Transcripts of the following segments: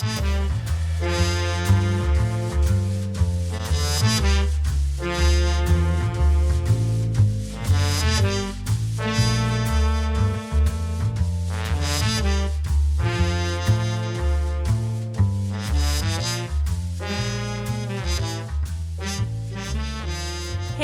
Hey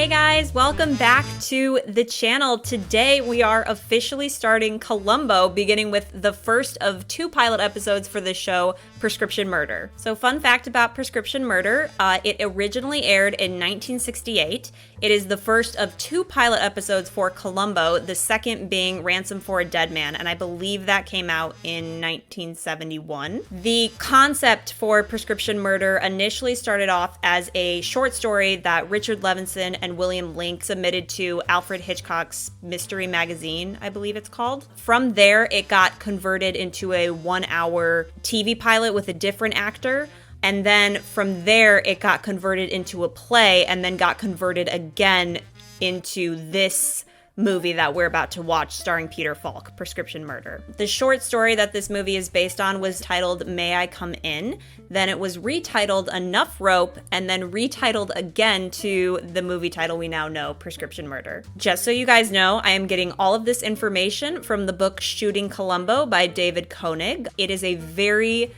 guys, welcome back to the channel. Today we are officially starting Columbo, beginning with the first of 2 pilot episodes for the show, Prescription Murder. So fun fact about Prescription Murder, it originally aired in 1968. It is the first of 2 pilot episodes for Columbo, the second being Ransom for a Dead Man, and I believe that came out in 1971. The concept for Prescription Murder initially started off as a short story that Richard Levinson and William Link submitted to Alfred Hitchcock's Mystery Magazine, I believe it's called. From there, it got converted into a 1-hour TV pilot with a different actor. And then from there, it got converted into a play and then got converted again into this movie that we're about to watch, starring Peter Falk, Prescription Murder. The short story that this movie is based on was titled May I Come In? Then it was retitled Enough Rope, and then retitled again to the movie title we now know, Prescription Murder. Just so you guys know, I am getting all of this information from the book Shooting Columbo by David Koenig. It is a very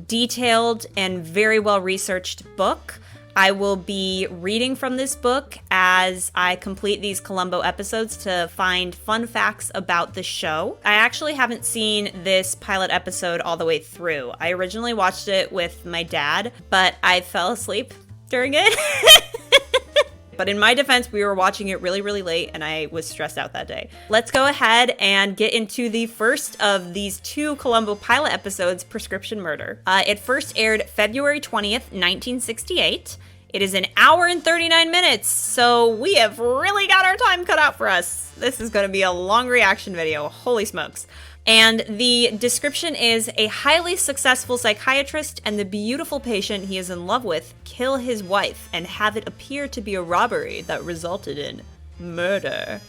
detailed and very well-researched book. I will be reading from this book as I complete these Columbo episodes to find fun facts about the show. I actually haven't seen this pilot episode all the way through. I originally watched it with my dad, but I fell asleep during it. But in my defense, we were watching it really, really late, and I was stressed out that day. Let's go ahead and get into the first of these 2 Columbo pilot episodes, Prescription Murder. It first aired February 20th, 1968. It is 1 hour and 39 minutes, so we have really got our time cut out for us. This is going to be a long reaction video, holy smokes. And the description is: a highly successful psychiatrist and the beautiful patient he is in love with kill his wife and have it appear to be a robbery that resulted in murder.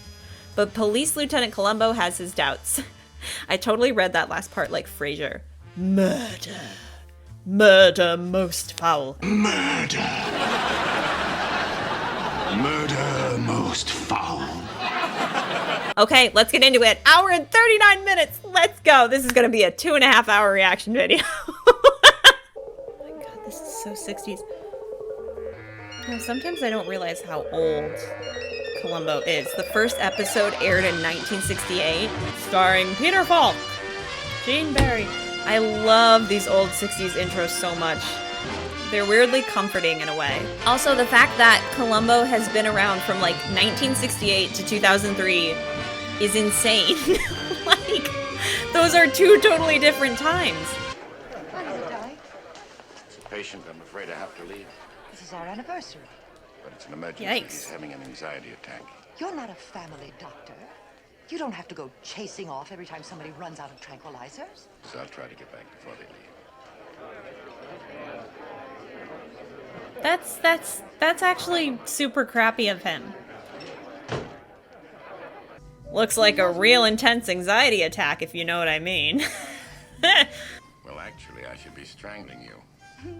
But Police Lieutenant Columbo has his doubts. I totally read that last part like Frasier. Murder. Murder most foul. Murder. Murder most foul. Okay, let's get into it. 1 hour and 39 minutes. Let's go. This is going to be a 2.5-hour reaction video. Oh my god, this is so 60s. You know, sometimes I don't realize how old Columbo is. The first episode aired in 1968, starring Peter Falk, Gene Barry. I love these old 60s intros so much. They're weirdly comforting in a way. Also, the fact that Columbo has been around from like 1968 to 2003 is insane. Like, those are 2 totally different times. Why did it die? It's a patient. I'm afraid I have to leave. This is our anniversary. But it's an emergency. Yikes. He's having an anxiety attack. You're not a family doctor. You don't have to go chasing off every time somebody runs out of tranquilizers. So I'll try to get back before they leave. That's actually super crappy of him. Looks like a real intense anxiety attack, if you know what I mean. Well, actually, I should be strangling you.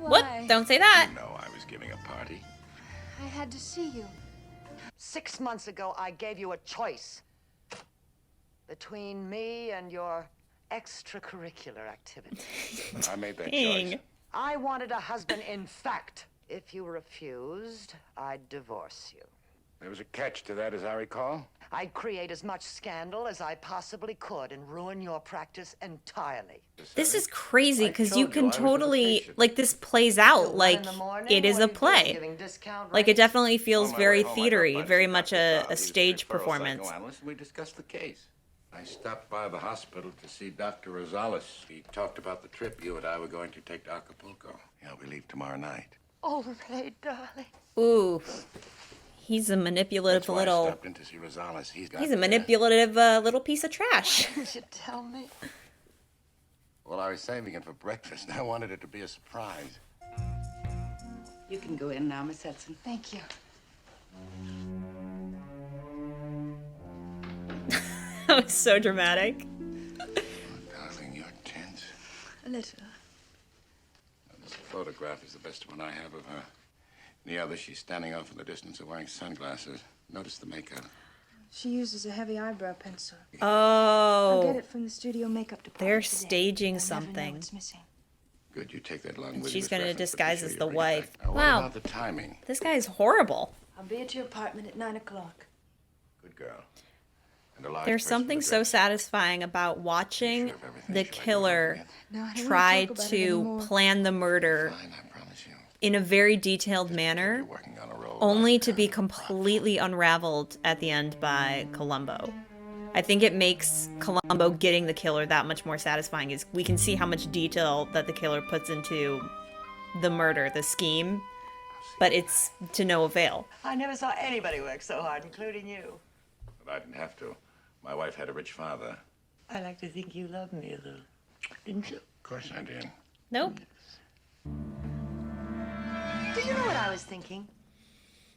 What? Don't say that. You know I was giving a party. I had to see you. 6 months ago, I gave you a choice between me and your extracurricular activity. I made that Dang. choice. I wanted a husband in fact. If you refused, I'd divorce you. There was a catch to that, as I recall. I'd create as much scandal as I possibly could and ruin your practice entirely. This is crazy because you I can was with a totally, patient. like, this plays out Till like 1 in the morning, it is what a are you doing, play. giving discount Like, it rates? definitely feels On my very way home, I dropped theatery, by very to see much Dr. a Cobb. He was stage the referral performance. psychoanalyst, and we discussed the case. I stopped by the hospital to see Dr. Rosales. He talked about the trip you and I were going to take to Acapulco. Yeah, we leave tomorrow night. All right, darling. Ooh. He's a manipulative That's why I little... stopped in to see Rosales. He's a manipulative little piece of trash. Didn't you tell me? Well, I was saving it for breakfast. I wanted it to be a surprise. You can go in now, Miss Hudson. Thank you. That was so dramatic. Oh, darling, you're tense. A little. photograph is the best one I have of her. In the other, she's standing off in the distance and wearing sunglasses. Notice the makeup. She uses a heavy eyebrow pencil. Oh. I'll get it from the studio makeup department. They're today. staging They'll never know something. what's missing. Good, you take that along with you. She's as going to reference, but be disguise sure as you the bring it wife. back. Now, Wow. What about the timing? This guy's horrible. I'll be at your apartment at 9 o'clock. Good girl. And a large There's personal something so address. satisfying about watching Sure of everything the she might be killer looking No, I don't try want to talk about it to anymore. plan the murder Fine, I promise you. in a very detailed You're manner, working on a roll. only to be completely unraveled at the end by Columbo. I think it makes Columbo getting the killer that much more satisfying. Is we can see how much detail that the killer puts into the murder, the scheme, but it's to no avail. I never saw anybody work so hard, including you. But I didn't have to. My wife had a rich father. I like to think you loved me a little. Didn't you? Of course I did. Nope. Do you know what I was thinking?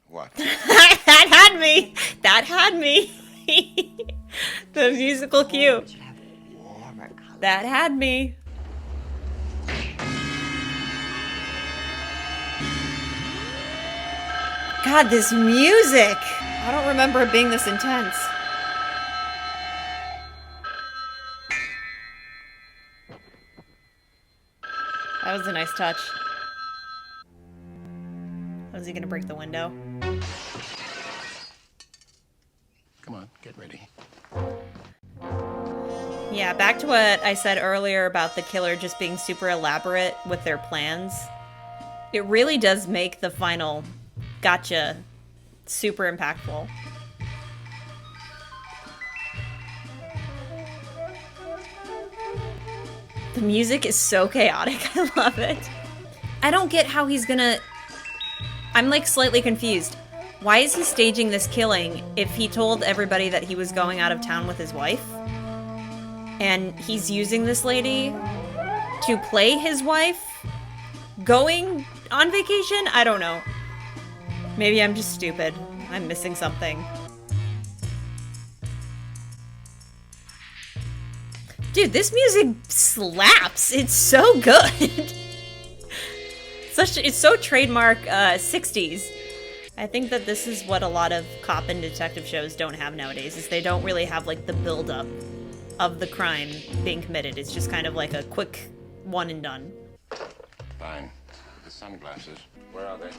What? That had me. That had me. The musical cue. It should have warmer color. That had me. God, this music. I don't remember it being this intense. That was a nice touch. Was he gonna break the window? Come on, get ready. Yeah, back to what I said earlier about the killer just being super elaborate with their plans. It really does make the final gotcha super impactful. The music is so chaotic. I love it. I don't get how he's gonna... I'm like slightly confused. Why is he staging this killing if he told everybody that he was going out of town with his wife? And he's using this lady to play his wife going on vacation? I don't know. Maybe I'm just stupid. I'm missing something. Dude, this music slaps. It's so good. It's so trademark 60s. I think that this is what a lot of cop and detective shows don't have nowadays, is they don't really have like the build-up of the crime being committed. It's just kind of like a quick one and done. Fine. The sunglasses. Where are they?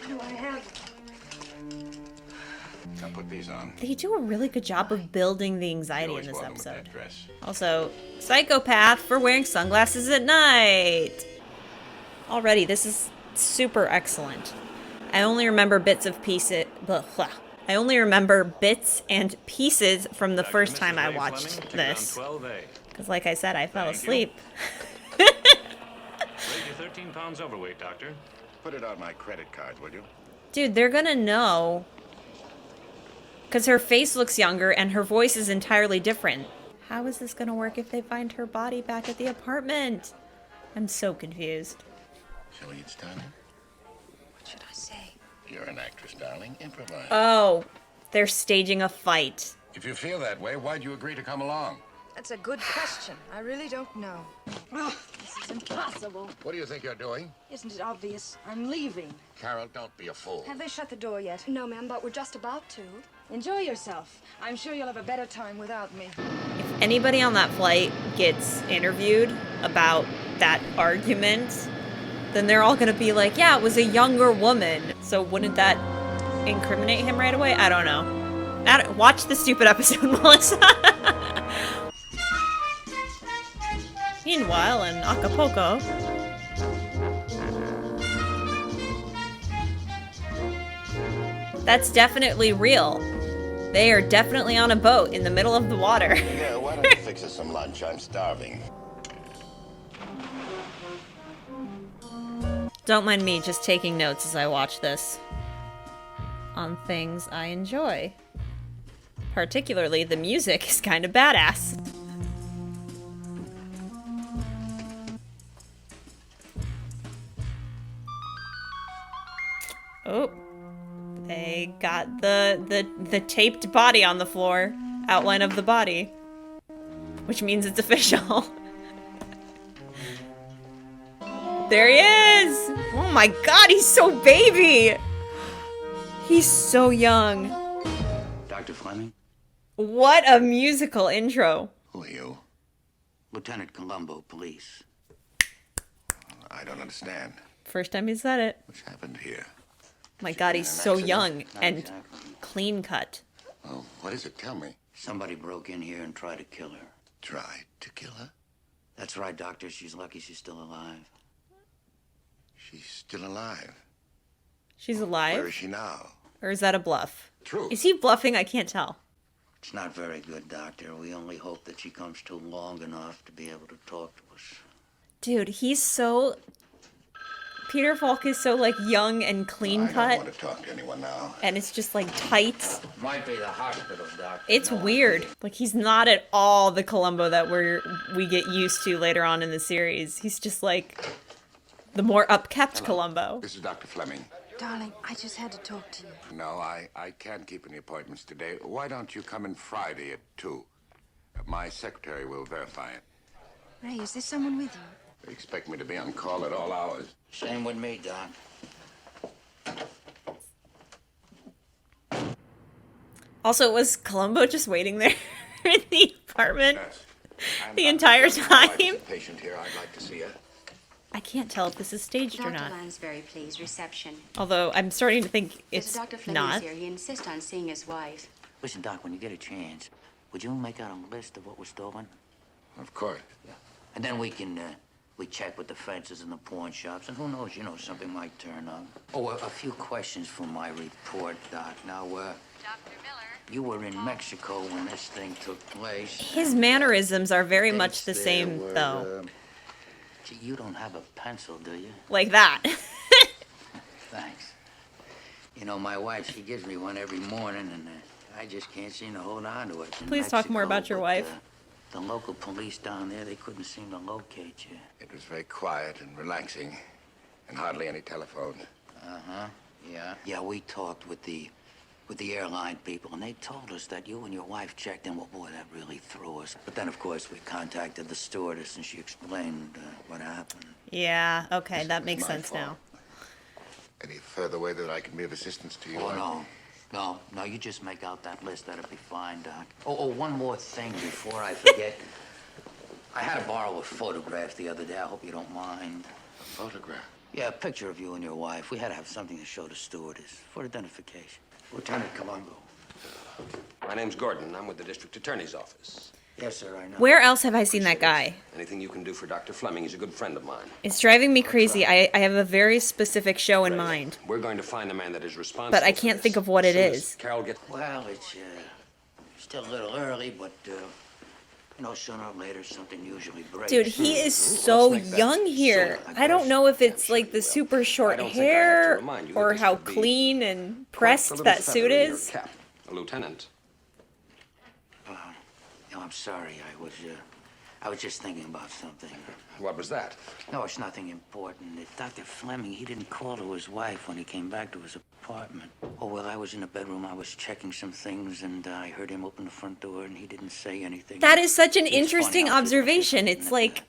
No, I have. Now put these on. They do a really good job of building the You anxiety in always this wore them with episode. that dress. Also, psychopath for wearing sunglasses at night. Already, this is super excellent. I only remember bits of pieces. Blah, blah. I only remember bits and pieces from the first time I watched this. Because, like I said, I fell asleep. Rate you 13 pounds overweight, Doctor. Put it on my credit card, will you? Dude, they're gonna know. Because her face looks younger and her voice is entirely different. How is this gonna work if they find her body back at the apartment? I'm so confused. Shall we get started? What should I say? You're an actress, darling. Improvise. Oh, they're staging a fight. If you feel that way, why'd you agree to come along? That's a good question. I really don't know. This is impossible. What do you think you're doing? Isn't it obvious? I'm leaving. Carol, don't be a fool. Have they shut the door yet? No, ma'am, but we're just about to. Enjoy yourself. I'm sure you'll have a better time without me. If anybody on that flight gets interviewed about that argument, then they're all gonna be like, yeah, it was a younger woman. So wouldn't that incriminate him right away? I don't know. Watch the stupid episode, Melissa. Meanwhile, in Acapulco... That's definitely real. They are definitely on a boat in the middle of the water. Yeah, why don't you fix us some lunch? I'm starving. Don't mind me just taking notes as I watch this on things I enjoy. Particularly, the music is kind of badass. Oh, they got the taped body on the floor. Outline of the body. Which means it's official. There he is! Oh my god, he's so baby! He's so young. Dr. Flemming? What a musical intro. Who are you? Lieutenant Columbo, police. I don't understand. First time he said it. What's happened here? My god, he's so young and clean cut. Oh, what is it? Tell me. Somebody broke in here and tried to kill her. Tried to kill her? That's right, Doctor. She's lucky she's still alive. She's still alive. She's Where alive? is she now? Or is that a bluff? True. Is he bluffing? I can't tell. It's not very good, Doctor. We only hope that she comes to long enough to be able to talk to us. Dude, he's so... Peter Falk is so, like, young and clean I don't cut. want to talk to anyone now. And it's just, like, tight. Might be the hospital, Doctor. It's weird. Like, he's not at all the Columbo that we get used to later on in the series. He's just, like, the more upkept Columbo. This is Dr. Flemming. Darling, I just had to talk to you. No, I can't keep any appointments today. Why don't you come in Friday at 2? My secretary will verify it. Ray, is there someone with you? They expect me to be on call at all hours. Same with me, Doc. Also, was Columbo just waiting there in the apartment Yes. the entire time? Patient here. I'd like to see her. I can't tell if this is staged or Dr. not. Lansbury, please. Reception. Although, I'm starting to think it's Dr. Flemming's not. here. He insists on seeing his wife. Listen, Doc, when you get a chance, would you make out a list of what was stolen? Of course. Yeah. And then we can, we check with the fences and the pawn shops, and who knows, you know, something might turn up. Oh, a few questions for my report, Doc. Now, Dr. Miller. you were in Mexico when this thing took place. His mannerisms are very much the Dates same, there were, though. Gee, you don't have a pencil, do you? Like that. Thanks. You know, my wife, she gives me one every morning, and I just can't seem to hold on to it. In Please talk more Mexico, about your but, wife. The local police down there, they couldn't seem to locate you. It was very quiet and relaxing, and hardly any telephones. Uh-huh, yeah. Yeah, we talked with the airline people, and they told us that you and your wife checked in. Well, boy, that really threw us. But then, of course, we contacted the stewardess, and she explained what happened. Yeah, okay, that makes my sense fault. now. Any further way that I can be of assistance to you? Oh, no, you just make out that list. That'll be fine, Doc. Oh, one more thing before I forget. I had to borrow a photograph the other day. I hope you don't mind. A photograph? Yeah, a picture of you and your wife. We had to have something to show the stewardess for identification. Lieutenant Columbo. My name's Gordon. I'm with the district attorney's office. Yes, sir, I know. Where else have I seen that guy? Anything you can do for Dr. Fleming. He's a good friend of mine. It's driving me crazy. I have a very specific show in mind, We're going to find the man that is responsible. but I for can't this. think of what it Soon as is. Carol gets... Well, it's still a little early, but you know, sooner or later something usually breaks. Dude, he is so make that young here. sooner, I don't know if it's like the will. super short don't think I have to hair remind you that or this how would be clean and Quite a pressed little that feather suit in your is. cap. A lieutenant. No, I'm sorry. I was just thinking about something. What was that? No, it's nothing important. Dr. Fleming, he didn't call to his wife when he came back to his apartment. Oh, well, I was in the bedroom. I was checking some things, and I heard him open the front door, and he didn't say anything. That is such an It's funny interesting how observation. people It's think like, that,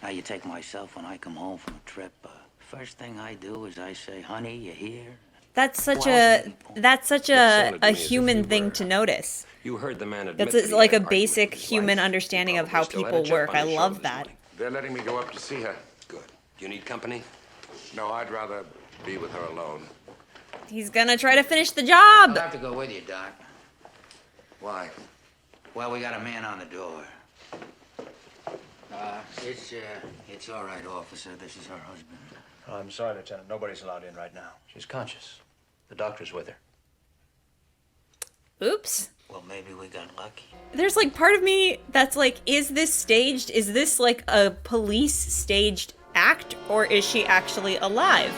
now, you take myself when I come home from a trip. First thing I do is I say, honey, you here? that's such Well, a human thing to notice. You heard the man admit That's that he like a had an argument basic with his human wife. understanding He of how probably still had a people chip work. on I his shoulder love this that. morning. They're letting me go up to see her. Good. You need company? No, I'd rather be with her alone. He's gonna try to finish the I'll job. have to go with you, Doc. Why? Well, we got a man on the door. It's all right, officer. This is her husband. I'm sorry, Lieutenant. Nobody's allowed in right now. She's conscious. The doctor's with her. Oops. Well, maybe we got lucky. There's like part of me that's like, is this staged? Is this like a police staged act, or is she actually alive?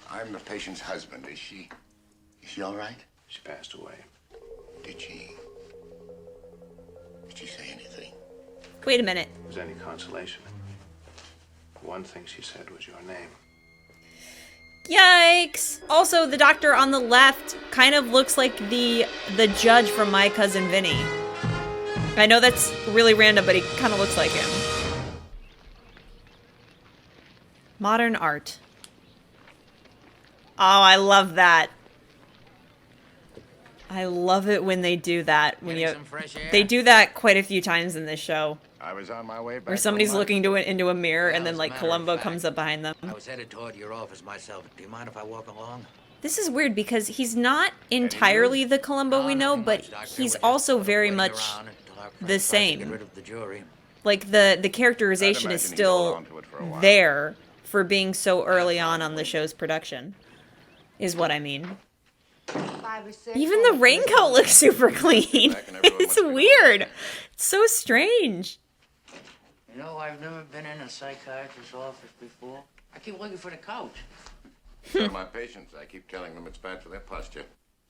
I'm the patient's husband. Is she all right? She passed away. Did she say anything? Wait a minute. If there's any consolation, one thing she said was your name. Yikes! Also, the doctor on the left kind of looks like the judge from My Cousin Vinny. I know that's really random, but he kind of looks like him. Modern art. Oh, I love that. I love it when they do that. When they do that quite a few times in this show. I was on my way back. Where somebody's looking into a mirror, and then like Columbo comes up behind them. I was headed toward your office myself. Do you mind if I walk along? This is weird because he's not entirely the Columbo we know, but he's also very much the same. Like the characterization is still there for being so early on the show's production, is what I mean. Even the raincoat looks super clean. It's weird. It's so strange. You know, I've never been in a psychiatrist's office before. I keep looking for the couch. So my patients, I keep telling them it's bad for their posture.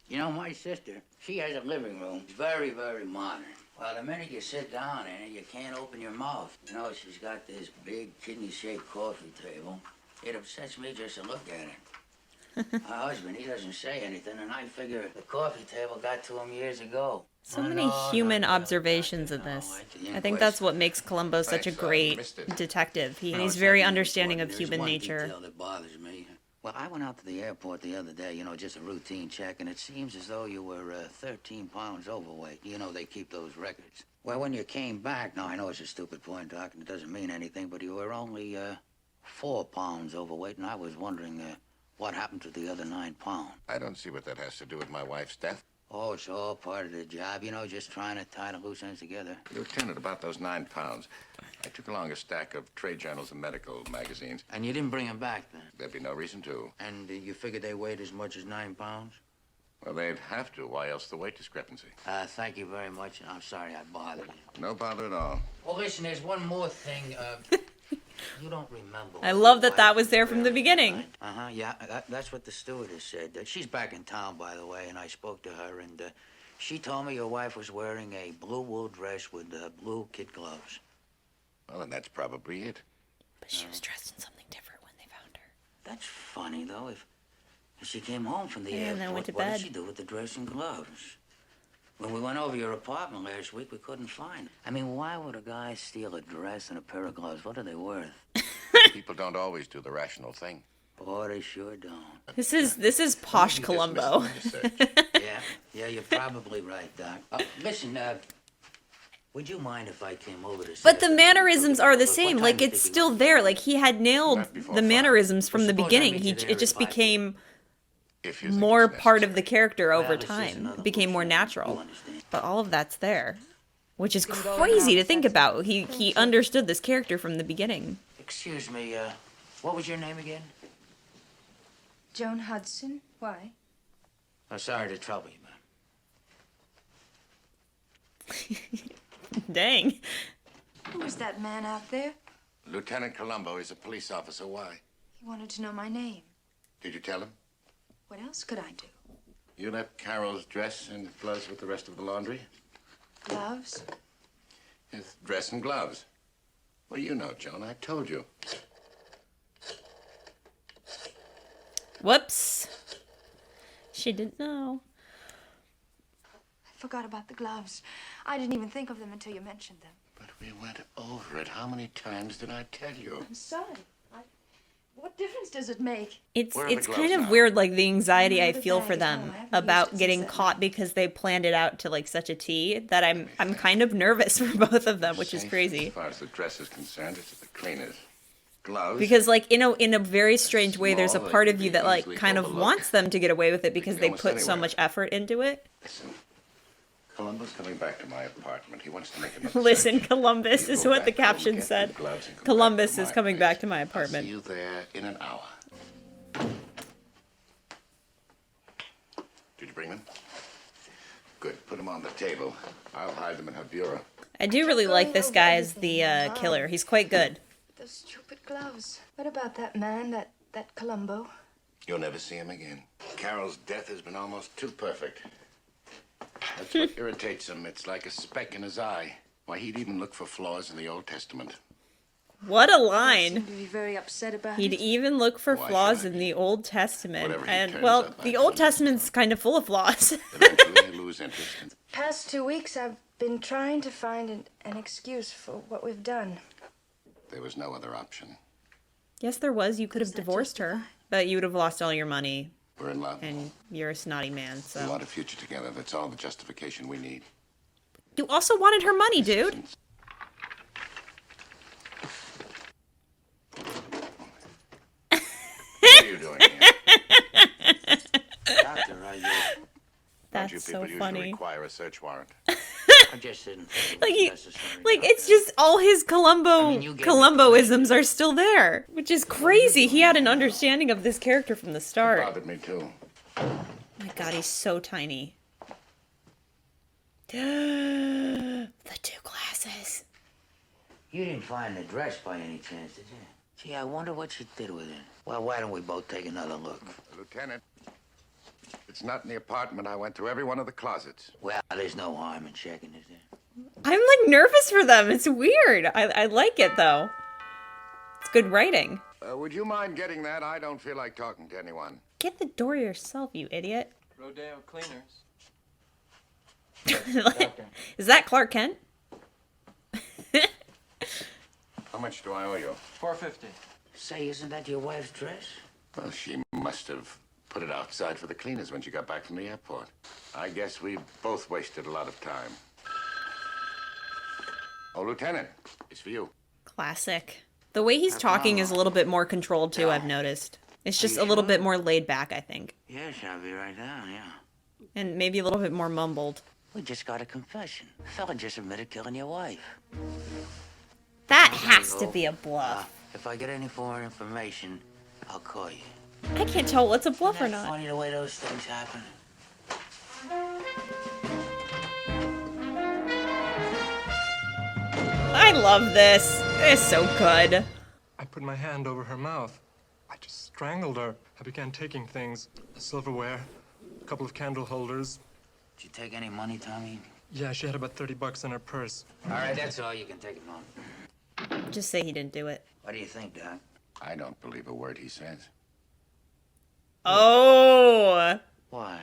You know, my sister, she has a living room. Very, very modern. Well, the minute you sit down in it, you can't open your mouth. You know, she's got this big kidney-shaped coffee table. It upsets me just to look at it. My husband, he doesn't say anything, and I figure the coffee table got to him years ago. So many human observations in this. I think that's what makes Columbo such a great detective. He's very understanding of human nature. That bothers me. Well, I went out to the airport the other day, you know, just a routine check, and it seems as though you were 13 pounds overweight. You know, they keep those records. Well, when you came back, now I know it's a stupid point, Doc, and it doesn't mean anything, but you were only 4 pounds overweight, and I was wondering what happened to the other 9 pounds. I don't see what that has to do with my wife's death. Oh, it's all part of the job, you know, just trying to tie the loose ends together. Lieutenant, about those 9 pounds, I took along a stack of trade journals and medical magazines. And you didn't bring them back then? There'd be no reason to. And you figured they weighed as much as 9 pounds? Well, they'd have to. Why else the weight discrepancy? Thank you very much, and I'm sorry I bothered you. No bother at all. Well, listen, there's one more thing. You don't remember. I love that was there from the beginning. Uh-huh, yeah, that's what the stewardess said. She's back in town, by the way, and I spoke to her, and she told me your wife was wearing a blue wool dress with blue kid gloves. Well, then that's probably it. But she was dressed in something different when they found her. That's funny, though. If she came home from the and airport, then went to what bed. did she do with the dress and gloves? When we went over your apartment last week, we couldn't find it. I mean, why would a guy steal a dress and a pair of gloves? What are they worth? People don't always do the rational thing. Boy, they sure don't. This is posh Columbo. Yeah, you're probably right, Doc. Listen, would you mind if I came over to... But the mannerisms are the same. Like, it's still there. Like, he had nailed the mannerisms from the beginning. It just became more part of the character over time. It became more natural. But all of that's there, which is crazy to think about. He understood this character from the beginning. Excuse me, what was your name again? Joan Hudson. Why? Oh, sorry to trouble you, ma'am. Dang. Who was that man out there? Lieutenant Columbo is a police officer. Why? He wanted to know my name. Did you tell him? What else could I do? You left Carol's dress and gloves with the rest of the laundry? Gloves? Yes, dress and gloves. Well, you know, Joan, I told you. Whoops. She didn't know. I forgot about the gloves. I didn't even think of them until you mentioned them. But we went over it. How many times did I tell you? I'm sorry. What difference does it make? It's kind of weird, like the anxiety I feel for them about getting caught because they planned it out to like such a T that I'm kind of nervous for both of them, which is crazy. As far as the dress is concerned, it's at the cleaners. Gloves. Because like in a very strange way, there's a part of you that like kind of wants them to get away with it because they put so much effort into it. Listen, Columbus coming back to my apartment. He wants to make another Listen, search. Columbus is what the caption said. Columbus is coming back to my I'll apartment. see you there in an hour. Did you bring them? Good. Put them on the table. I'll hide them in her bureau. I do really like this guy as the killer. He's quite good. Those stupid gloves. What about that man, that Columbo? You'll never see him again. Carol's death has been almost too perfect. That's what irritates him. It's like a speck in his eye. Why, he'd even look for flaws in the Old Testament. What a You line. seem to be very upset about He'd it. even look for Why flaws should I in be? the Old Testament. Whatever he And, turns well, up, the I Old don't Testament's kind of full of flaws. Eventually, you lose interest. Past 2 weeks, I've been trying to find an excuse for what we've done. There was no other option. Yes, there was. You could have divorced her, but you would have lost all your money. We're in love. And you're a snotty man, so. We want a future together. That's all the justification we need. You also wanted her money, dude. What are you doing here? Doctor, That's so funny. Usually require a search warrant. I just didn't think Like, it was necessary. like it's just all his Columboisms are still there, which is crazy. He had an understanding of this character from the It start. bothered me too. My God, he's so tiny. The two glasses. You didn't find the dress by any chance, did you? Gee, I wonder what she did with it. Well, why don't we both take another look? Lieutenant, it's not in the apartment. I went through every one of the closets. Well, there's no harm in checking, is there? I'm like nervous for them. It's weird. I like it though. It's good writing. Would you mind getting that? I don't feel like talking to anyone. Get the door yourself, you idiot. Rodeo Cleaners. Is that Clark Kent? How much do I owe you? $4.50. Say, isn't that your wife's dress? Well, she must have put it outside for the cleaners when she got back from the airport. I guess we both wasted a lot of time. Oh, Lieutenant, it's for you. Classic. The way he's talking is a little bit more controlled too, I've noticed. It's just a little bit more laid back, I think. Yes, I'll be right down, yeah. And maybe a little bit more mumbled. We just got a confession. The fella just admitted killing your wife. That has to be a bluff. If I get any more information, I'll call you. I can't tell what's a bluff or Isn't that not. funny the way those things happen? I love this. It's so good. I put my hand over her mouth. I just strangled her. I began taking things. Silverware, a couple of candle holders. Did you take any money, Tommy? Yeah, she had about $30 in her purse. All right, that's all. You can take it home. Just say he didn't do it. What do you think, Doc? I don't believe a word he says. Oh. Why?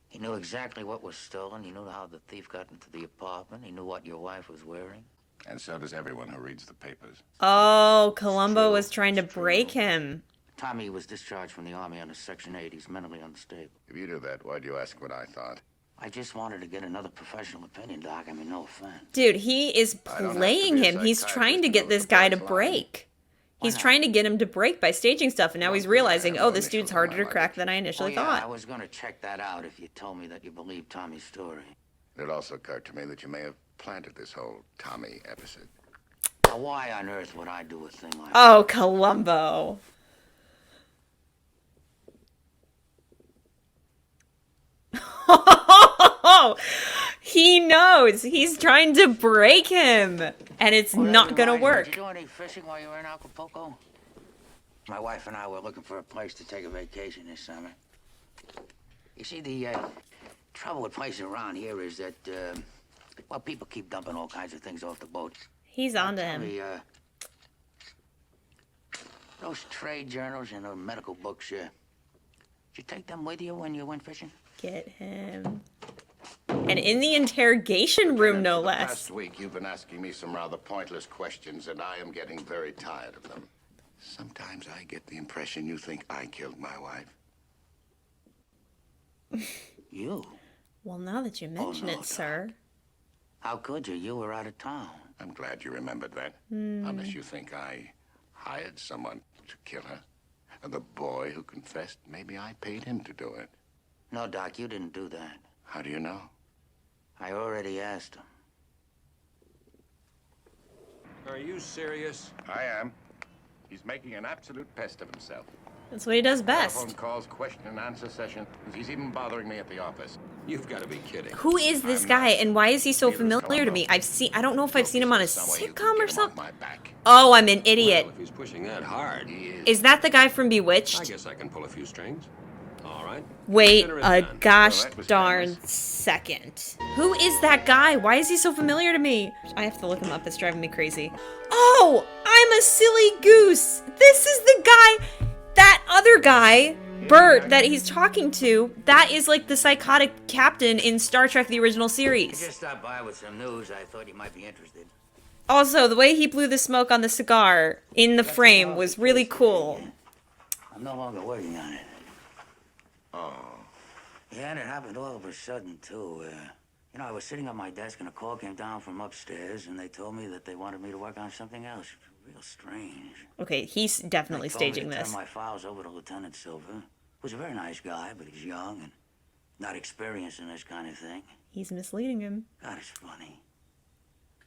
He knew exactly what was stolen. He knew how the thief got into the apartment. He knew what your wife was wearing. And so does everyone who reads the papers. Oh, Columbo was trying to break him. Tommy was discharged from the Army under Section 8. He's mentally unstable. If you do that, why'd you ask what I thought? I just wanted to get another professional opinion, Doc. I mean, no offense. Dude, he is playing him. He's trying to get this guy to break. He's trying to get him to break by staging stuff, and now he's realizing, oh, this dude's harder to crack than I initially thought. I was going to check that out if you told me that you believed Tommy's story. It also occurred to me that you may have planted this whole Tommy episode. Now, why on earth would I do a thing like Oh, Columbo. He knows. He's trying to break him. And it's not gonna work. Did you do any fishing while you were in Acapulco? My wife and I were looking for a place to take a vacation this summer. You see, the trouble with places around here is that, well, people keep dumping all kinds of things off the boats. He's onto him. Those trade journals and those medical books, did you take them with you when you went fishing? Get him. And in the interrogation room, no less. Last week, you've been asking me some rather pointless questions, and I am getting very tired of them. Sometimes I get the impression you think I killed my wife. You? Well, now that you mention it, sir. How could you? You were out of town. I'm glad you remembered that. Unless you think I hired someone to kill her. And the boy who confessed, maybe I paid him to do it. No, Doc, you didn't do that. How do you know? I already asked him. Are you serious? I am. He's making an absolute pest of himself. That's what he does best. Telephone calls, question and answer session. He's even bothering me at the office. You've got to be kidding. Who is this guy, and why is he so familiar to me? I don't know if I've seen him on a sitcom or something. Oh, I'm an idiot. Well, if he's pushing that hard, Is that the guy from I Bewitched? guess I can pull a few strings. All right. Wait Consider it a done. gosh Well, that was darn famous. second. Who is that guy? Why is he so familiar to me? I have to look him up. It's driving me crazy. Oh, I'm a silly goose. This is the guy, that other guy Bert that he's talking to, that is like the psychotic captain in Star Trek the original I series. just stopped by with some news. I thought you might be interested. Also, the way he blew the smoke on the cigar in the frame was really cool. I'm no longer working on it. Oh. Yeah, and it happened all of a sudden, too. You know, I was sitting at my desk and a call came down from upstairs and they told me that they wanted me to work on something else. Real strange. Okay, he's definitely staging this. Turn my files over to Lieutenant Silver. Who's a very nice guy, but he's young and not experienced in this kind of thing. He's misleading him. God, it's funny.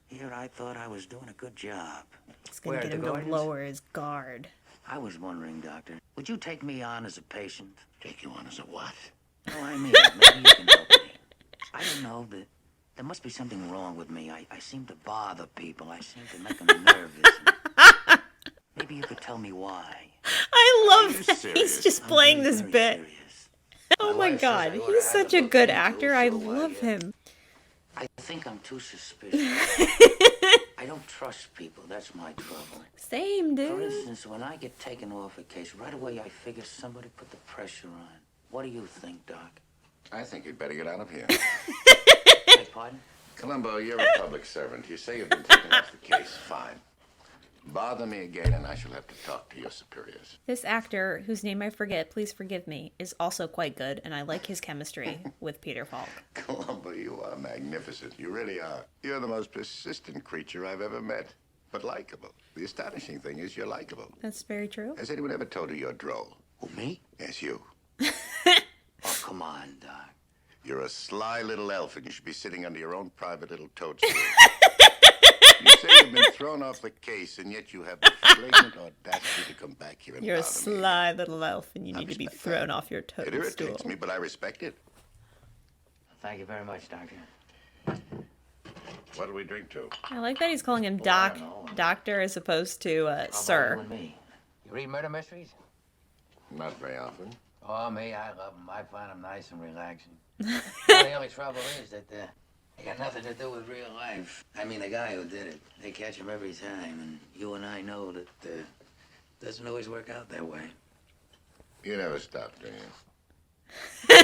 Here I thought I was doing a good job. He's gonna get him to lower his guard. I was wondering, Doctor, would you take me on as a patient? Take you on as a what? No, I mean, maybe you can help me. I don't know, but there must be something wrong with me. I seem to bother people. I seem to make them nervous. Maybe you could tell me why. I love that he's just playing this bit. Serious. Oh my god, he's such a good actor. I love him. I think I'm too suspicious. I don't trust people. That's my trouble. Same, dude. For instance, when I get taken off a case, right away I figure somebody put the pressure on. What do you think, Doc? I think you'd better get out of here. Beg pardon? Columbo, you're a public servant. You say you've been taken off the case. Fine. Bother me again and I shall have to talk to your superiors. This actor, whose name I forget, please forgive me, is also quite good, and I like his chemistry with Peter Falk. Columbo, you are magnificent. You really are. You're the most persistent creature I've ever met. But likable. The astonishing thing is you're likable. That's very true. Has anyone ever told you you're droll? Who, me? Yes, you. Oh, come on, Doc. You're a sly little elf and you should be sitting under your own private little toadstool. You say you've been thrown off the case, and yet you have the flagrant audacity to come back here and You're a bother sly little elf, and you need to be thrown off your me. toadstool. It irritates me, but I respect it. Thank you very much, Doctor. What do we drink to? I like that he's calling him Doc, Doctor, as opposed to Sir. You and me? You read murder mysteries? Not very often. Oh, me, I love them. I find them nice and relaxing. The only trouble is that they got nothing to do with real life. I mean, the guy who did it, they catch him every time, and you and I know that doesn't always work out that way. You never stop, do you?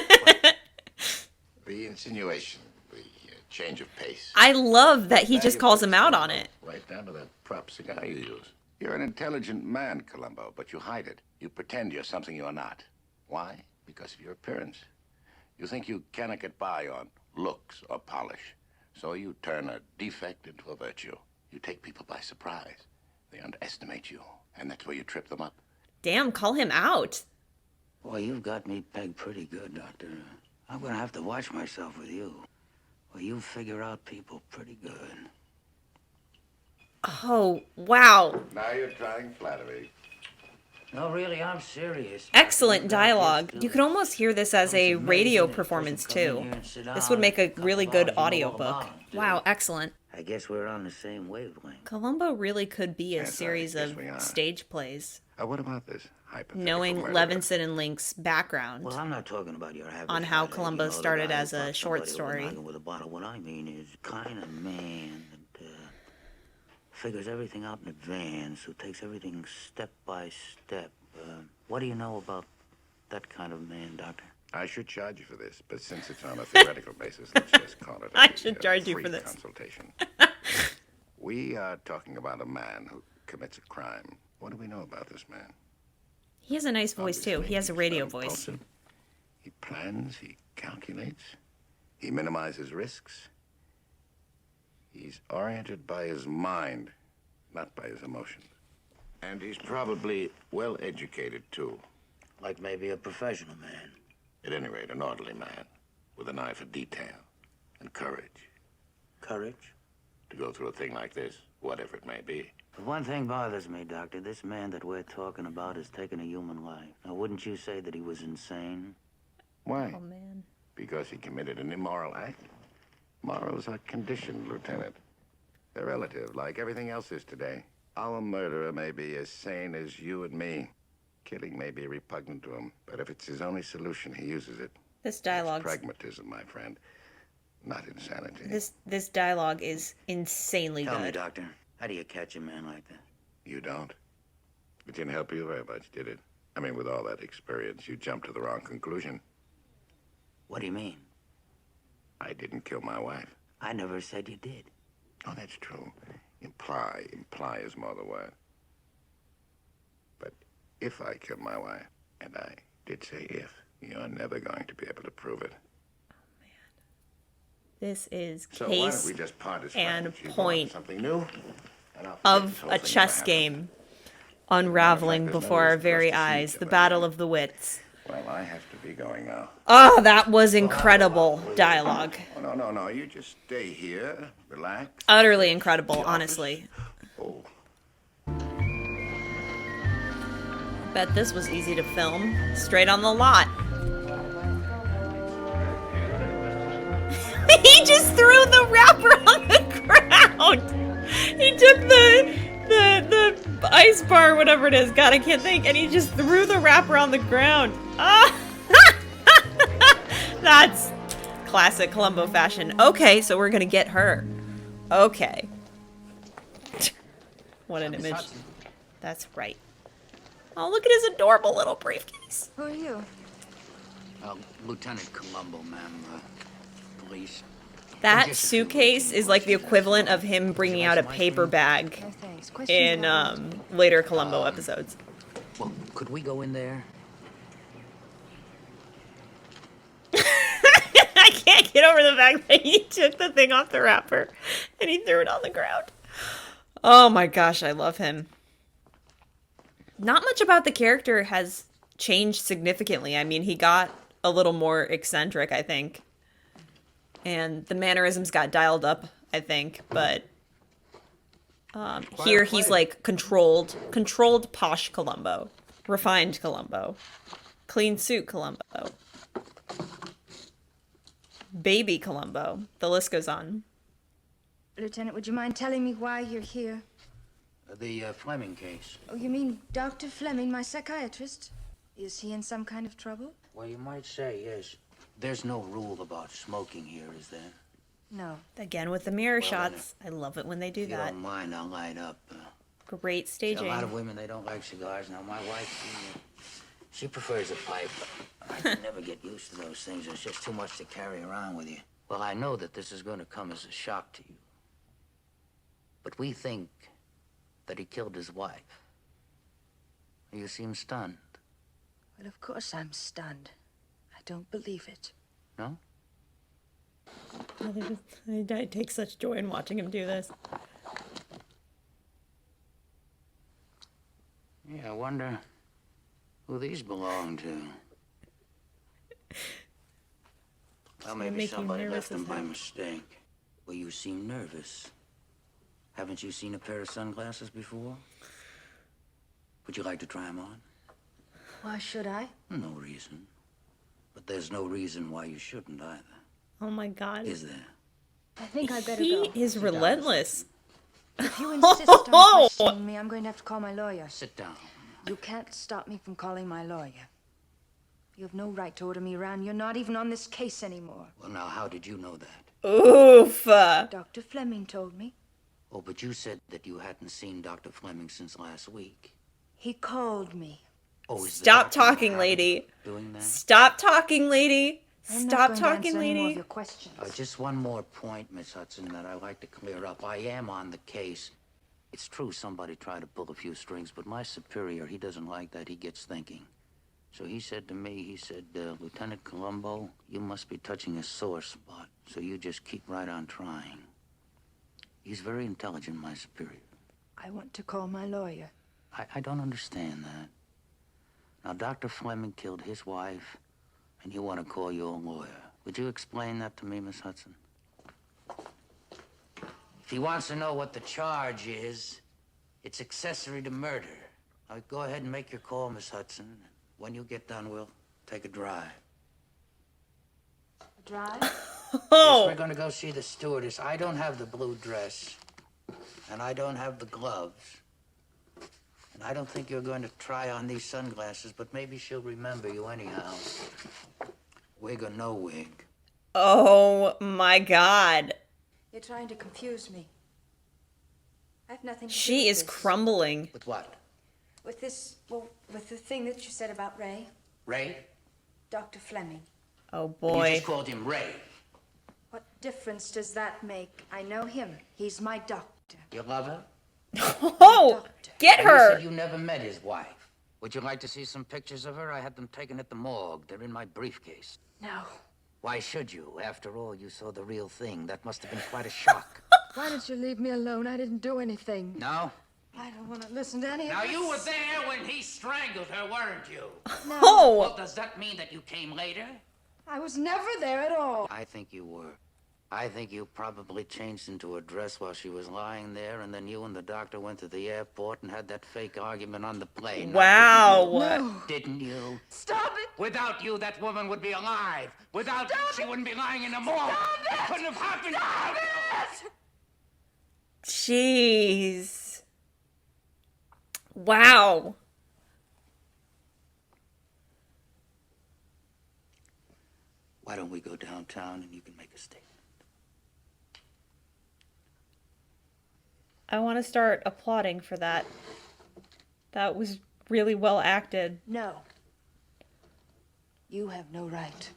The insinuation, the change of pace. I love that he just calls him out on it. Right down to that prop cigar you use. You're an intelligent man, Columbo, but you hide it. You pretend you're something you're not. Why? Because of your appearance. You think you cannot get by on looks or polish. So you turn a defect into a virtue. You take people by surprise. They underestimate you, and that's where you trip them up. Damn, call him out. Boy, you've got me pegged pretty good, Doctor. I'm gonna have to watch myself with you. Well, you figure out people pretty good. Oh, wow. Now you're trying flattery. No, really, I'm serious. Excellent dialogue. You could almost hear this as a radio performance, too. This would make a really good audiobook. Wow, excellent. I guess we're on the same wavelength. Columbo really could be a series of stage plays. What about this hypothetical Knowing murder? Levinson and Link's background Well, I'm not talking about your average on how guy, Columbo you know, the started guy who as a pops short somebody story. with a bottle. What I mean is kind of man that figures everything out in advance, who takes everything step by step. What do you know about that kind of man, Doctor? I should charge you for this, but since it's on a theoretical basis, let's just call it I should charge you for this. Consultation. We are talking about a man who commits a crime. What do we know about this man? He has a nice voice, too. He has a radio voice. Impulsive. He plans, he calculates, he minimizes risks. He's oriented by his mind, not by his emotions. And he's probably well-educated, too. Like maybe a professional man. At any rate, an orderly man with an eye for detail and courage. Courage? To go through a thing like this, whatever it may be. But one thing bothers me, Doctor. This man that we're talking about has taken a human life. Now, wouldn't you say that he was insane? Why? Oh, man. Because he committed an immoral act? Morals are conditioned, Lieutenant. They're relative, like everything else is today. Our murderer may be as sane as you and me. Killing may be repugnant to him, but if it's his only solution, he uses it. This dialogue. Pragmatism, my friend, not insanity. This dialogue is insanely Tell me, good. Doctor, how do you catch a man like that? You don't? It didn't help you very much, did it? I mean, with all that experience, you jumped to the wrong conclusion. What do you mean? I didn't kill my wife. I never said you did. Oh, that's true. Imply is more the word. But if I killed my wife, and I did say if, you're never going to be able to prove it. This is So why don't case we just part as and friends? You point want something new, and I'll forget of this whole a thing chess never game unraveling there's no before our reason for us very to see eyes. each The other battle again. of the wits. happened. Well, I have to be going now. Oh, that was incredible dialogue. Oh, no. You just stay here, relax. Utterly incredible, honestly. Oh. Bet this was easy to film. Straight on the lot. He just threw the wrapper on the ground. He took the ice bar, whatever it is. God, I can't think. And he just threw the wrapper on the ground. Ah! That's classic Columbo fashion. Okay, so we're gonna get her. Okay. What an image. That's right. Oh, look at his adorable little briefcase. Who are you? Lieutenant Columbo, ma'am. Police. That suitcase is like the equivalent of him bringing out a paper bag No thanks. Questions in about later Columbo episodes. Well, could we go in there? I can't get over the fact that he took the thing off the wrapper and he threw it on the ground. Oh my gosh, I love him. Not much about the character has changed significantly. I mean, he got a little more eccentric, I think. And the mannerisms got dialed up, I think. But here he's like controlled posh Columbo. Refined Columbo. Clean suit Columbo. Baby Columbo. The list goes on. Lieutenant, would you mind telling me why you're here? The Flemming case. Oh, you mean Dr. Flemming, my psychiatrist? Is he in some kind of trouble? Well, you might say, yes. There's no rule about smoking here, is there? No. Again with the mirror shots. I love it when they do If you that. don't mind, I'll light up. Great staging. A lot of women, they don't like cigars. Now, my wife, she prefers a pipe. I can never get used to those things. There's just too much to carry around with you. Well, I know that this is going to come as a shock to you. But we think that he killed his wife. You seem stunned. Well, of course I'm stunned. I don't believe it. No? I take such joy in watching him do this. Yeah, I wonder who these belong to. Well, maybe make you somebody nervous left them as by hell. mistake. Well, you seem nervous. Haven't you seen a pair of sunglasses before? Would you like to try them on? Why should I? No reason. But there's no reason why you shouldn't either. Oh my god. Is there? I think I'd better He go. is relentless. If you insist on questioning me, I'm going to have to call my lawyer. Sit down. You can't stop me from calling my lawyer. You have no right to order me around. You're not even on this case anymore. Well, now, how did you know that? Oof. Dr. Flemming told me. Oh, but you said that you hadn't seen Dr. Flemming since last week. He called me. Oh, is the Stop doctor in the talking, habit lady. of doing that? Stop talking, lady. I'm not Stop going to talking, answer any more of lady. your questions. Just one more point, Miss Hudson, that I'd like to clear up. I am on the case. It's true somebody tried to pull a few strings, but my superior, he doesn't like that. He gets thinking. So he said to me, he said, Lieutenant Columbo, you must be touching a sore spot, so you just keep right on trying. He's very intelligent, my superior. I want to call my lawyer. I don't understand that. Now, Dr. Flemming killed his wife, and you want to call your lawyer. Would you explain that to me, Miss Hudson? If he wants to know what the charge is, it's accessory to murder. Now, go ahead and make your call, Miss Hudson. When you get done, we'll take a drive. A drive? Yes, we're going to go see the stewardess. I don't have the blue dress, and I don't have the gloves. And I don't think you're going to try on these sunglasses, but maybe she'll remember you anyhow. Wig or no wig. Oh my god. You're trying to confuse me. I have nothing to do She with is this. crumbling. With what? With with the thing that you said about Ray, Ray? Dr. Flemming. Oh, You boy. just called him Ray. What difference does that make? I know him. He's my doctor. You love her? Oh, get You her. said you never met his wife. Would you like to see some pictures of her? I had them taken at the morgue. They're in my briefcase. No. Why should you? After all, you saw the real thing. That must have been quite a shock. Why didn't you leave me alone? I didn't do anything. No? I don't want to listen to any of Now, this. you were there when he strangled her, weren't you? No. Oh. Well, does that mean that you came later? I was never there at all. I think you were. I think you probably changed into a dress while she was lying there, and then you and the doctor went to the airport and had that fake argument on the plane. Wow. No. Didn't you? Stop it! Without you, that woman would be alive. Without you, she wouldn't be lying in the morgue. Stop it! It couldn't have happened. Stop it! Jeez. Wow. Why don't we go downtown and you can make a statement? I want to start applauding for that. That was really well acted. No. You have no right.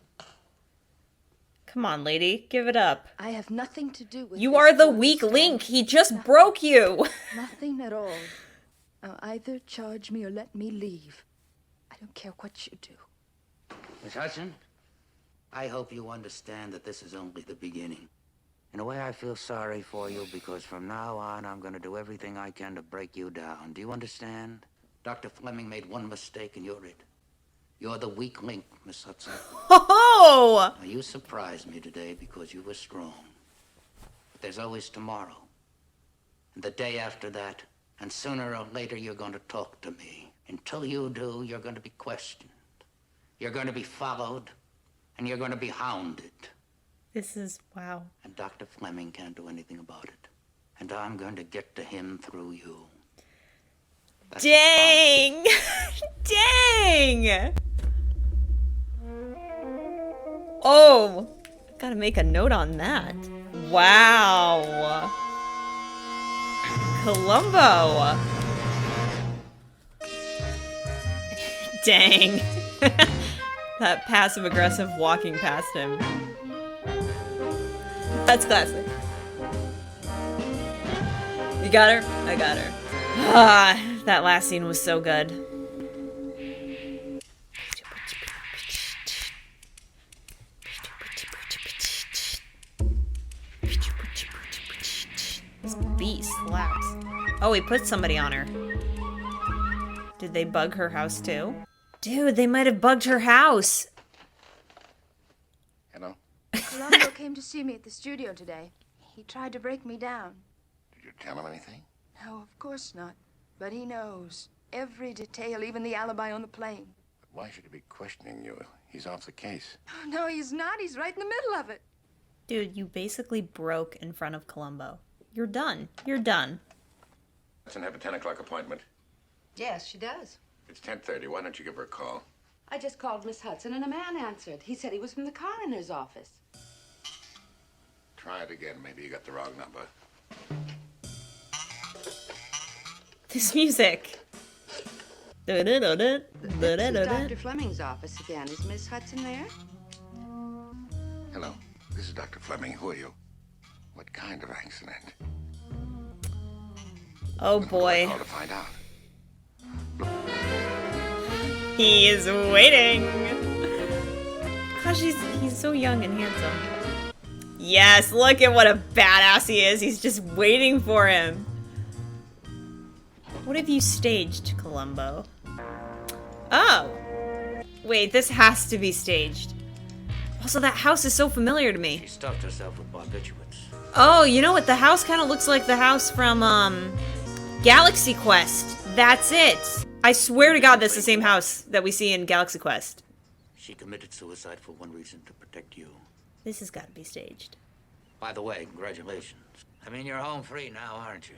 Come on, lady. Give it up. I have nothing to do with You this, are the you weak understand? link. He just broke you. Nothing at all. Now either charge me or let me leave. I don't care what you do. Miss Hudson, I hope you understand that this is only the beginning. In a way, I feel sorry for you because from now on, I'm going to do everything I can to break you down. Do you understand? Dr. Flemming made one mistake and you're it. You're the weak link, Miss Hudson. Oh! Now, you surprised me today because you were strong. But there's always tomorrow. And the day after that. And sooner or later, you're going to talk to me. Until you do, you're going to be questioned. You're going to be followed. And you're going to be hounded. This is, wow. And Dr. Flemming can't do anything about it. And I'm going to get to him through you. That's Dang! Dang! Oh! Gotta make a note on that. Wow! Columbo! Dang. That passive-aggressive walking past him. That's classic. You got her? I got her. Ah, that last scene was so good. This beat slaps. Oh, he put somebody on her. Did they bug her house too? Dude, they might have bugged her house. Hello? Columbo came to see me at the studio today. He tried to break me down. Did you tell him anything? No, of course not. But he knows. Every detail, even the alibi on the plane. But why should he be questioning you? He's off the case. Oh, no, he's not. He's right in the middle of it. Dude, you basically broke in front of Columbo. You're done. You're done. Doesn't have a 10 o'clock appointment. Yes, she does. It's 10:30. Why don't you give her a call? I just called Miss Hudson and a man answered. He said he was from the coroner's office. Try it again. Maybe you got the wrong number. This music. This is Dr. Fleming's office again. Is Miss Hudson there? Hello. This is Dr. Flemming. Who are you? What kind of accident? Oh boy. Call to find out. He is waiting. Gosh, he's so young and handsome. Yes, look at what a badass he is. He's just waiting for him. What have you staged, Columbo? Oh. Wait, this has to be staged. Also, that house is so familiar to me. She stuffed herself with barbiturates. Oh, you know what? The house kind of looks like the house from, Galaxy Quest. That's it. I swear to God, that's the same house that we see in Galaxy Quest. She committed suicide for one reason, to protect you. This has got to be staged. By the way, congratulations. I mean, you're home free now, aren't you?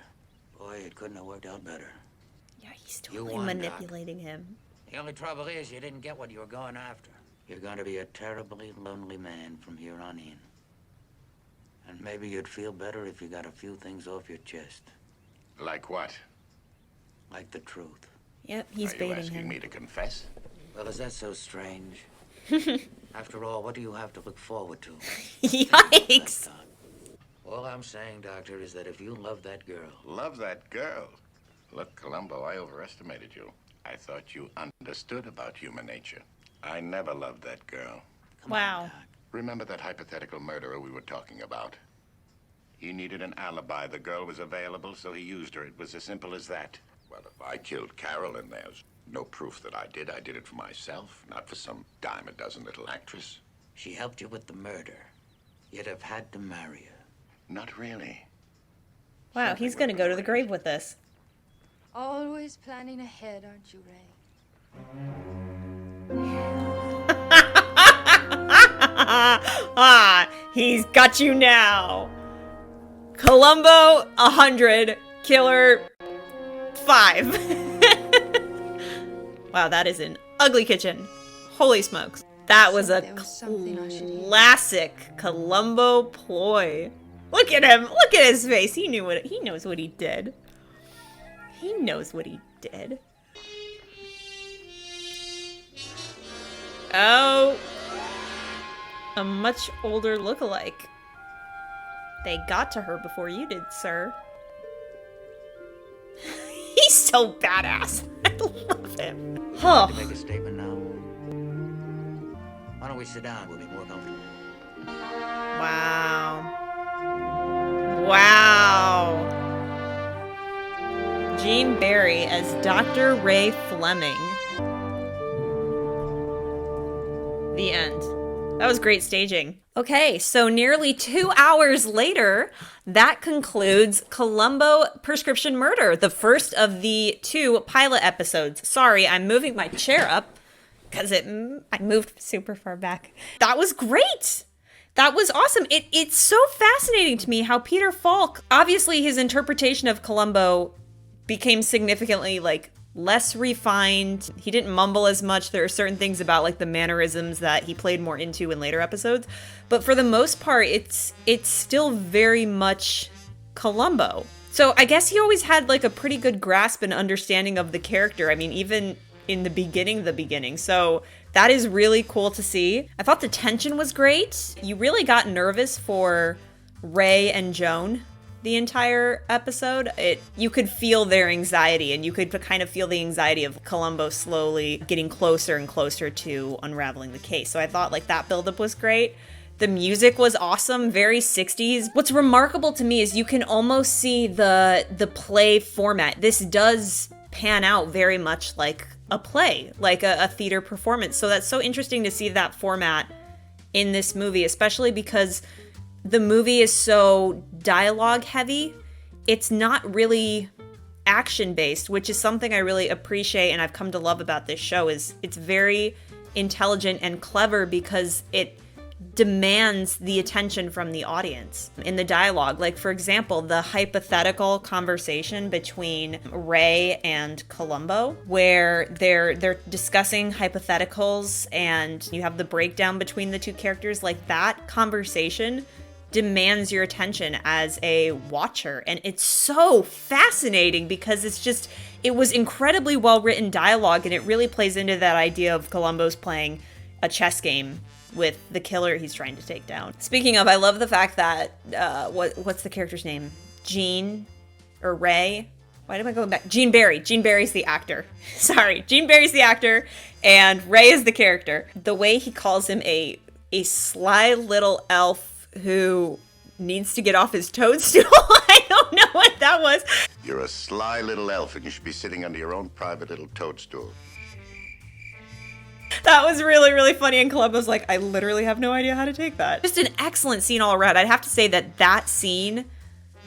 Boy, it couldn't have worked out better. Yeah, he's You totally won, manipulating him. The only trouble is you didn't get what you were going after. You're going to be a terribly lonely man from here on in. And maybe you'd feel better if you got a few things off your chest. Like what? Like the truth. Yep, he's baiting him. Are you asking me to confess? Well, is that so strange? After all, what do you have to look forward to? Yikes. All I'm saying, Doctor, is that if you love that girl... Love that girl? Look, Columbo, I overestimated you. I thought you understood about human nature. I never loved that girl. Wow. Remember that hypothetical murderer we were talking about? He needed an alibi. The girl was available, so he used her. It was as simple as that. Well, if I killed Carol and there's no proof that I did it for myself, not for some dime a dozen little actress. She helped you with the murder. You'd have had to marry her. Not really. Wow, he's gonna go to the grave with this. Always planning ahead, aren't you, Ray? He's got you now. Columbo 100, killer 5. Wow, that is an ugly kitchen. Holy smokes. That was a classic Columbo ploy. Look at him. Look at his face. He knows what he did. He knows what he did. Oh. A much older lookalike. They got to her before you did, sir. He's so badass. I love him. Huh. To make a statement now. Why don't we sit down? We'll be more comfortable. Wow. Wow. Gene Barry as Dr. Ray Flemming. The end. That was great staging. Okay, so nearly 2 hours later, that concludes Columbo Prescription Murder, the first of the 2 pilot episodes. Sorry, I'm moving my chair up because I moved super far back. That was great. That was awesome. It's so fascinating to me how Peter Falk, obviously his interpretation of Columbo became significantly less refined. He didn't mumble as much. There are certain things about the mannerisms that he played more into in later episodes. But for the most part, it's still very much Columbo. So I guess he always had a pretty good grasp and understanding of the character. I mean, even in the beginning. So that is really cool to see. I thought the tension was great. You really got nervous for Ray and Joan the entire episode. You could feel their anxiety, and you could kind of feel the anxiety of Columbo slowly getting closer and closer to unraveling the case. So I thought that buildup was great. The music was awesome, very 60s. What's remarkable to me is you can almost see the play format. This does pan out very much like a play, like a theater performance. So that's so interesting to see that format in this movie, especially because the movie is so dialogue heavy. It's not really action based, which is something I really appreciate and I've come to love about this show. Is it's very intelligent and clever because it demands the attention from the audience in the dialogue. For example, the hypothetical conversation between Ray and Columbo, where they're discussing hypotheticals and you have the breakdown between the two characters. That conversation demands your attention as a watcher, and it's so fascinating because it was incredibly well written dialogue, and it really plays into that idea of Columbo's playing a chess game with the killer he's trying to take down. Speaking of, I love the fact that what's the character's name? Gene or Ray? Why am I going back? Gene Barry. Gene Barry's the actor. Sorry, Gene Barry's the actor, and Ray is the character. The way he calls him a sly little elf who needs to get off his toadstool. I don't know what that was. You're a sly little elf and you should be sitting under your own private little toadstool. That was really, really funny, and Columbo's I literally have no idea how to take that. Just an excellent scene all around. I'd have to say that scene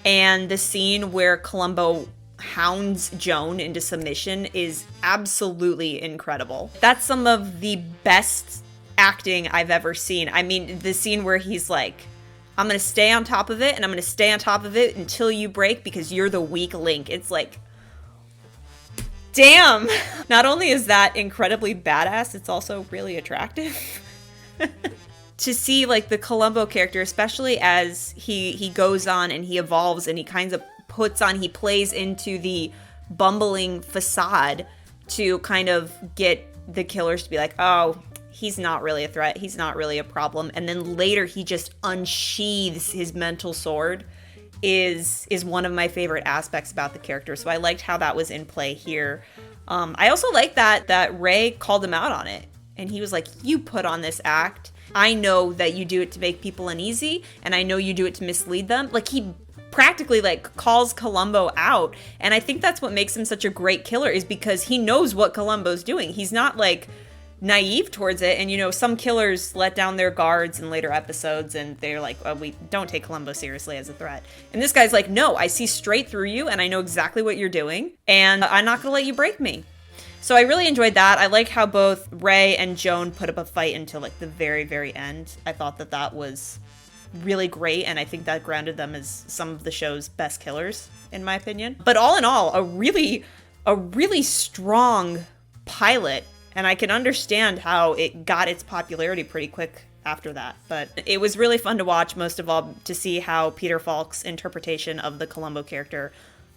and the scene where Columbo hounds Joan into submission is absolutely incredible. That's some of the best acting I've ever seen. I mean, the scene where he's I'm going to stay on top of it, and I'm going to stay on top of it until you break because you're the weak link. It's damn. Not only is that incredibly badass, it's also really attractive. To see the Columbo character, especially as he goes on and he evolves and he kind of he plays into the bumbling facade to kind of get the killers to be like, oh, he's not really a threat, he's not really a problem, and then later he just unsheathes his mental sword is one of my favorite aspects about the character. So I liked how that was in play here. I also like that Ray called him out on it, and he was like, you put on this act. I know that you do it to make people uneasy, and I know you do it to mislead them. Like, he practically like calls Columbo out, and I think that's what makes him such a great killer, is because he knows what Columbo's doing. He's not like naive towards it. And, you know, some killers let down their guards in later episodes, and they're like, oh, we don't take Columbo seriously as a threat. And this guy's like, no, I see straight through you, and I know exactly what you're doing, and I'm not gonna let you break me. So I really enjoyed that. I like how both Ray and Joan put up a fight until like the very, very end. I thought that was really great, and I think that grounded them as some of the show's best killers, in my opinion. But all in all, a really strong pilot, and I can understand how it got its popularity pretty quick after that. But it was really fun to watch, most of all to see how Peter Falk's interpretation of the Columbo character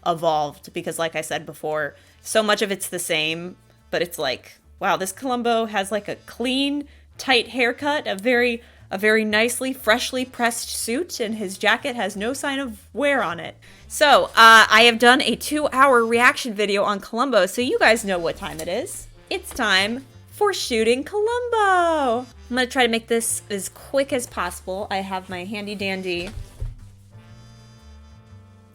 evolved, because like I said before, so much of it's the same, but it's like, wow, this Columbo has like a clean, tight haircut, a very nicely, freshly pressed suit, and his jacket has no sign of wear on it. So, I have done a 2-hour reaction video on Columbo, so you guys know what time it is. It's time for shooting Columbo. I'm gonna try to make this as quick as possible. I have my handy dandy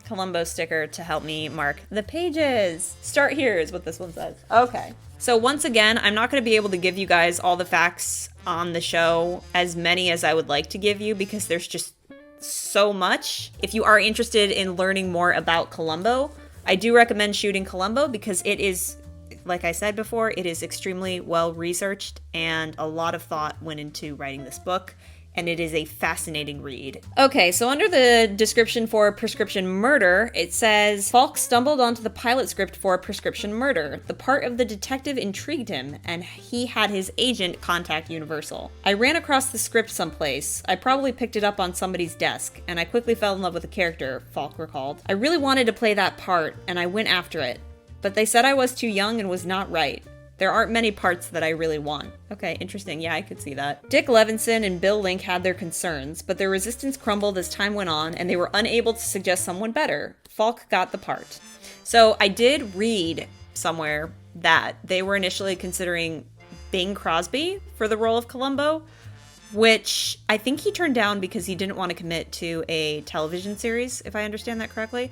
Columbo sticker to help me mark the pages. Start here is what this one says. Okay. So once again, I'm not going to be able to give you guys all the facts on the show, as many as I would like to give you, because there's just so much. If you are interested in learning more about Columbo, I do recommend shooting Columbo, because it is, like I said before, it is extremely well researched, and a lot of thought went into writing this book, and it is a fascinating read. Okay, so under the description for Prescription Murder, it says, Falk stumbled onto the pilot script for Prescription Murder. The part of the detective intrigued him, and he had his agent contact Universal. I ran across the script someplace. I probably picked it up on somebody's desk, and I quickly fell in love with the character, Falk recalled. I really wanted to play that part, and I went after it. But they said I was too young and was not right. There aren't many parts that I really want. Okay, interesting. Yeah, I could see that. Dick Levinson and Bill Link had their concerns, but their resistance crumbled as time went on, and they were unable to suggest someone better. Falk got the part. So I did read somewhere that they were initially considering Bing Crosby for the role of Columbo, which I think he turned down because he didn't want to commit to a television series, if I understand that correctly.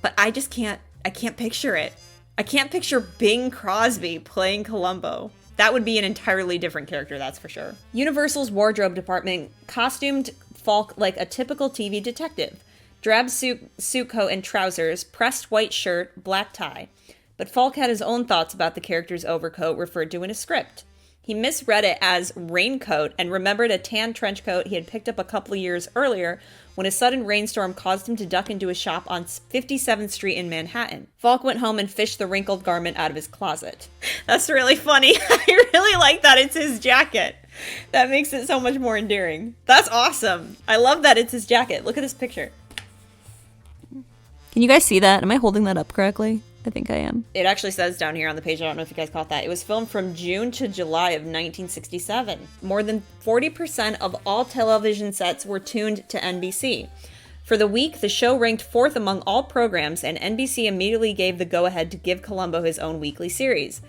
But I can't picture it. I can't picture Bing Crosby playing Columbo. That would be an entirely different character, that's for sure. Universal's wardrobe department costumed Falk like a typical TV detective. Drab suit coat and trousers, pressed white shirt, black tie. But Falk had his own thoughts about the character's overcoat referred to in his script. He misread it as raincoat and remembered a tan trench coat he had picked up a couple of years earlier when a sudden rainstorm caused him to duck into a shop on 57th Street in Manhattan. Falk went home and fished the wrinkled garment out of his closet. That's really funny. I really like that it's his jacket. That makes it so much more endearing. That's awesome. I love that it's his jacket. Look at this picture. Can you guys see that? Am I holding that up correctly? I think I am. It actually says down here on the page, I don't know if you guys caught that, it was filmed from June to July of 1967. More than 40% of all television sets were tuned to NBC. For the week, the show ranked 4th among all programs, and NBC immediately gave the go-ahead to give Columbo his own weekly series.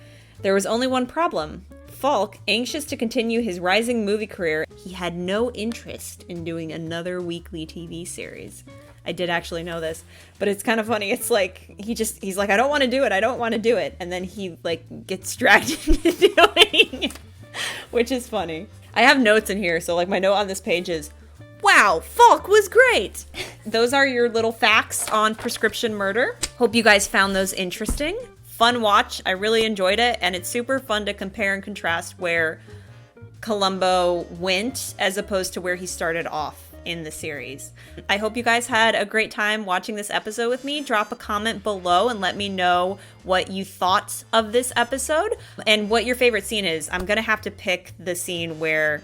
There was only one problem. Falk, anxious to continue his rising movie career, he had no interest in doing another weekly TV series. I did actually know this, but it's kind of funny. It's like, he's like, I don't want to do it. And then he like gets dragged into doing it, which is funny. I have notes in here. So like my note on this page is, wow, Falk was great. Those are your little facts on Prescription Murder. Hope you guys found those interesting. Fun watch. I really enjoyed it. And it's super fun to compare and contrast where Columbo went as opposed to where he started off in the series. I hope you guys had a great time watching this episode with me. Drop a comment below and let me know what you thought of this episode and what your favorite scene is. I'm gonna have to pick the scene where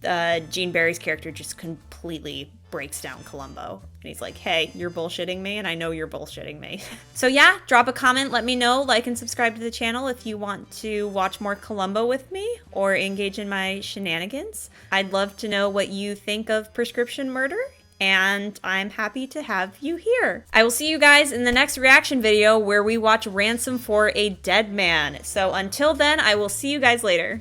Gene Barry's character just completely breaks down Columbo. And he's like, hey, you're bullshitting me, and I know you're bullshitting me. So yeah, drop a comment, let me know, like and subscribe to the channel if you want to watch more Columbo with me or engage in my shenanigans. I'd love to know what you think of prescription murder, and I'm happy to have you here. I will see you guys in the next reaction video where we watch Ransom for a Dead Man. So until then, I will see you guys later.